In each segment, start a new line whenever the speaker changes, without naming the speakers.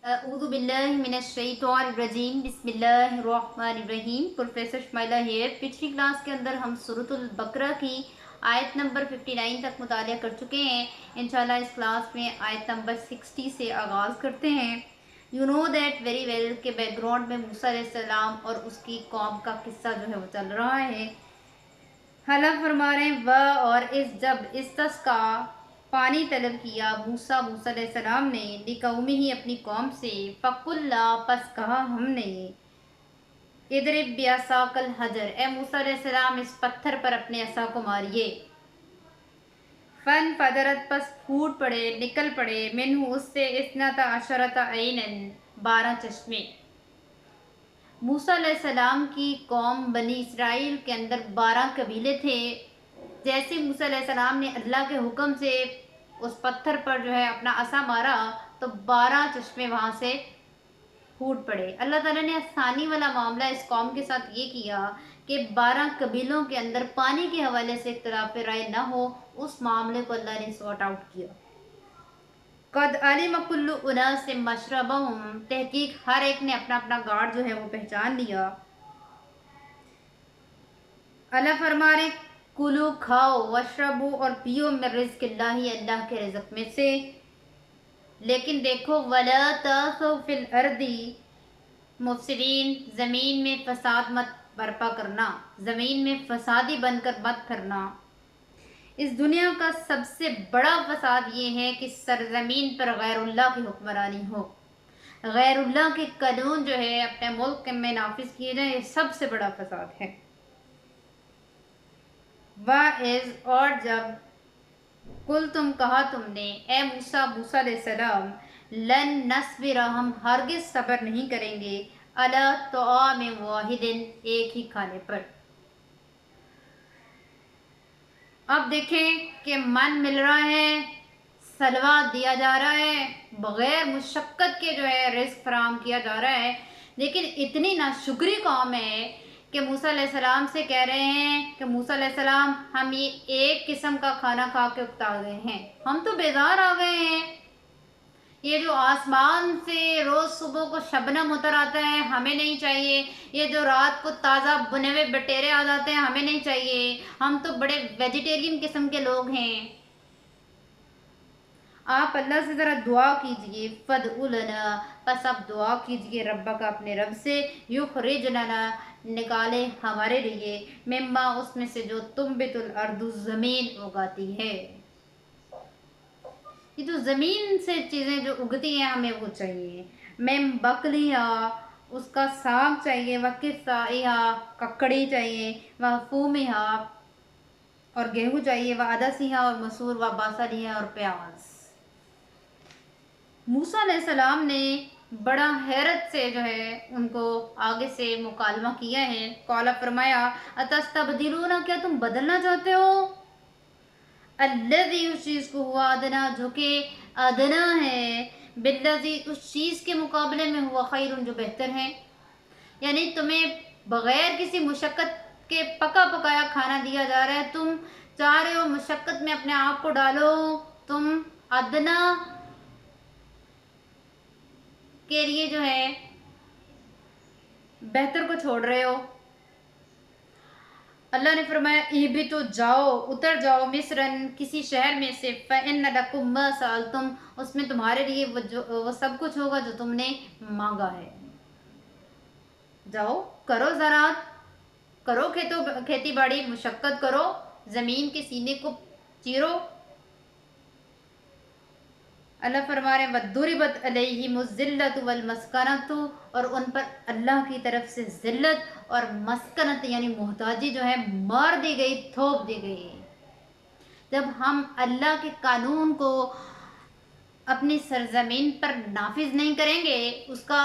اعوذ باللہ من الشیطان الرجیم بسم اللہ الرحمن الرحیم. Professor Shumaila here. پچھلی کلاس کے اندر ہم سورۃ البقرہ کی آیت نمبر 59 تک مطالعہ کر چکے ہیں. انشاءاللہ اس کلاس میں آیت نمبر 60 سے آغاز کرتے ہیں. You know that very well کہ بیک گراؤنڈ میں موسیٰ علیہ السلام اور اس کی قوم کا قصہ جو ہے وہ چل رہا ہے. اللہ فرما رہے ہیں اور جب استسقا پانی طلب کیا موسیٰ علیہ السلام نے لقومہ ہی اپنی قوم سے فقلنا پس کہا ہم نے اضرب بعصاک الحجر اے موسیٰ علیہ السلام اس پتھر پر اپنے عصا کو ماریے. فن فدرت پس پھوٹ پڑے نکل پڑے منہ اس سے اثنتا عشرۃ عینا 12 چشمے. موسیٰ علیہ السلام کی قوم بنی اسرائیل کے اندر 12 قبیلے تھے. جیسے موسیٰ علیہ السلام نے اللہ کے حکم سے اس پتھر پر جو ہے اپنا عصا مارا تو 12 چشمے وہاں سے پھوٹ پڑے. اللہ تعالیٰ نے آسانی والا معاملہ اس قوم کے ساتھ یہ کیا کہ 12 قبیلوں کے اندر پانی کے حوالے سے اختلاف رائے نہ ہو. اس معاملے کو اللہ نے سارٹ آؤٹ کیا. قد علم کل اناس مشربہم تحقیق ہر ایک نے اپنا اپنا گاڑ جو ہے وہ پہچان لیا. اللہ فرما رہے کلو کھاؤ وشربو اور پیو من رزق اللہ اللہ کے رزق میں سے. لیکن دیکھو ولا تاسو فی الارض مفسدین زمین میں فساد مت برپا کرنا, زمین میں فسادی بن کر مت پھرنا. اس دنیا کا سب سے بڑا فساد یہ ہے کہ سرزمین پر غیر اللہ کی حکمرانی ہو, غیر اللہ کے قانون جو ہے اپنے ملک میں نافذ کیے جائیں. یہ سب سے بڑا فساد ہے. وَإِذْ اور جب کل تم کہا تم نے اے موسیٰ علیہ السلام لن نصبر ہم ہرگز صبر نہیں کریں گے علی طعام واحد ایک ہی کھانے پر. اب دیکھیں کہ من مل رہا ہے, سلوہ دیا جا رہا ہے, بغیر مشقت کے جو ہے رزق فراہم کیا جا رہا ہے. لیکن اتنی ناشکری قوم ہے کہ موسیٰ علیہ السلام سے کہہ رہے ہیں کہ موسیٰ علیہ السلام ہم یہ ایک قسم کا کھانا کھا کے اکتا گئے ہیں, ہم تو بیزار آ گئے ہیں. یہ جو آسمان سے روز صبح کو شبنم اتر آتا ہے ہمیں نہیں چاہیے. یہ جو رات کو تازہ بنے ہوئے بٹیرے آ جاتے ہیں ہمیں نہیں چاہیے. ہم تو بڑے ویجیٹیرین قسم کے لوگ ہیں. آپ اللہ سے ذرا دعا کیجئے. فدعو لنا پس آپ دعا کیجئے ربا کا اپنے رب سے. یخرج لنا نکالے ہمارے لیے مما اس میں سے جو تنبت الارض زمین اگاتی ہے. یہ جو زمین سے چیزیں جو اگتی ہیں ہمیں وہ چاہیے. مم بقلیہ اس کا ساگ چاہیے, وقصائیہ ککڑی چاہیے, وفومیہ اور گیہوں چاہیے, وعدسیہ اور مسور, وبصلیہ اور پیاز. موسیٰ علیہ السلام نے بڑا حیرت سے جو ہے ان کو آگے سے مکالمہ کیا ہے. قال فرمایا اتستبدلون کیا تم بدلنا چاہتے ہو الذی اس چیز کو ہوا ادنا جو کہ ادنا ہے بالذی اس چیز کے مقابلے میں ہوا خیر جو بہتر ہے. یعنی تمہیں بغیر کسی مشقت کے پکا پکایا کھانا دیا جا رہا ہے, تم چاہ رہے ہو مشقت میں اپنے آپ کو ڈالو, تم ادنا کے لیے جو ہے بہتر کو چھوڑ رہے ہو. اللہ نے فرمایا اہبطوا جاؤ اتر جاؤ مصرن کسی شہر میں سے فإن لکم ما سألتم اس میں تمہارے لیے وہ سب کچھ ہوگا جو تم نے مانگا ہے. جاؤ کرو زراعت کرو, کھیتی باڑی مشقت کرو, زمین کے سینے کو چیرو. اللہ فرما رہے ہیں وَضُرِبَتْ عَلَيْهِمُ الذِّلَّةُ وَالْمَسْكَنَةُ اور ان پر اللہ کی طرف سے ذلت اور مسکنت یعنی محتاجی جو ہے مار دی گئی, تھوپ دی گئی. جب ہم اللہ کے قانون کو اپنی سرزمین پر نافذ نہیں کریں گے اس کا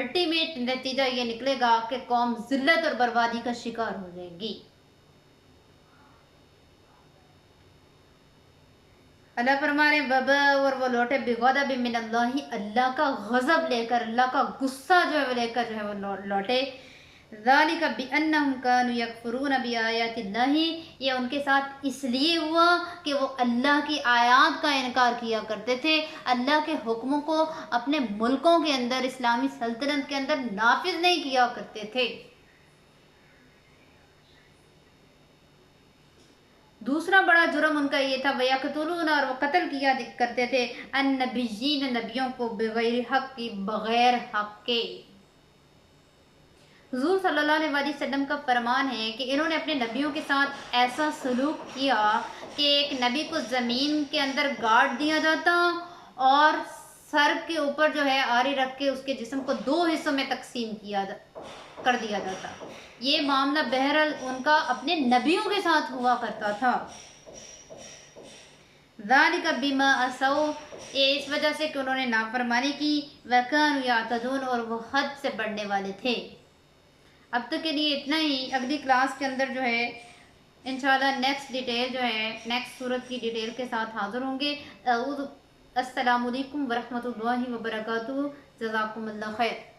الٹیمیٹ نتیجہ یہ نکلے گا کہ قوم ذلت اور بربادی کا شکار ہو جائے گی. اللہ فرما رہے وبا اور وہ لوٹے بغضب من اللہ اللہ کا غضب لے کر, اللہ کا غصہ جو ہے وہ لے کر جو ہے وہ لوٹے. ذالک بأنہم کانوا یکفرون بآیات اللہ، یہ ان کے ساتھ اس لیے ہوا کہ وہ اللہ کی آیات کا انکار کیا کرتے تھے، اللہ کے حکموں کو اپنے ملکوں کے اندر، اسلامی سلطنت کے اندر نافذ نہیں کیا کرتے تھے۔ دوسرا بڑا جرم ان کا یہ تھا وَيَقْتُلُونَ، اور وہ قتل کیا کرتے تھے النبیین، نبیوں کو، بغیر حق کی، بغیر حق کے۔ حضور صلی اللہ علیہ وآلہ وسلم کا فرمان ہے کہ انہوں نے اپنے نبیوں کے ساتھ ایسا سلوک کیا کہ ایک نبی کو زمین کے اندر گاڑ دیا جاتا اور سر کے اوپر جو ہے آری رکھ کے اس کے جسم کو 2 حصوں میں تقسیم کر دیا جاتا۔ یہ معاملہ بہرحال ان کا اپنے نبیوں کے ساتھ ہوا کرتا تھا۔ ذالک بما عصوا، یہ اس وجہ سے کہ انہوں نے نافرمانی کی، وکانوا یعتدون، اور وہ حد سے بڑھنے والے تھے۔ اب تک کے لیے اتنا ہی۔ اگلی کلاس کے اندر جو ہے انشاءاللہ نیکسٹ ڈیٹیل جو ہے نیکسٹ سورت کی ڈیٹیل کے ساتھ حاضر ہوں گے۔ السلام علیکم ورحمۃ اللہ وبرکاتہ۔ جزاکم اللہ خیر۔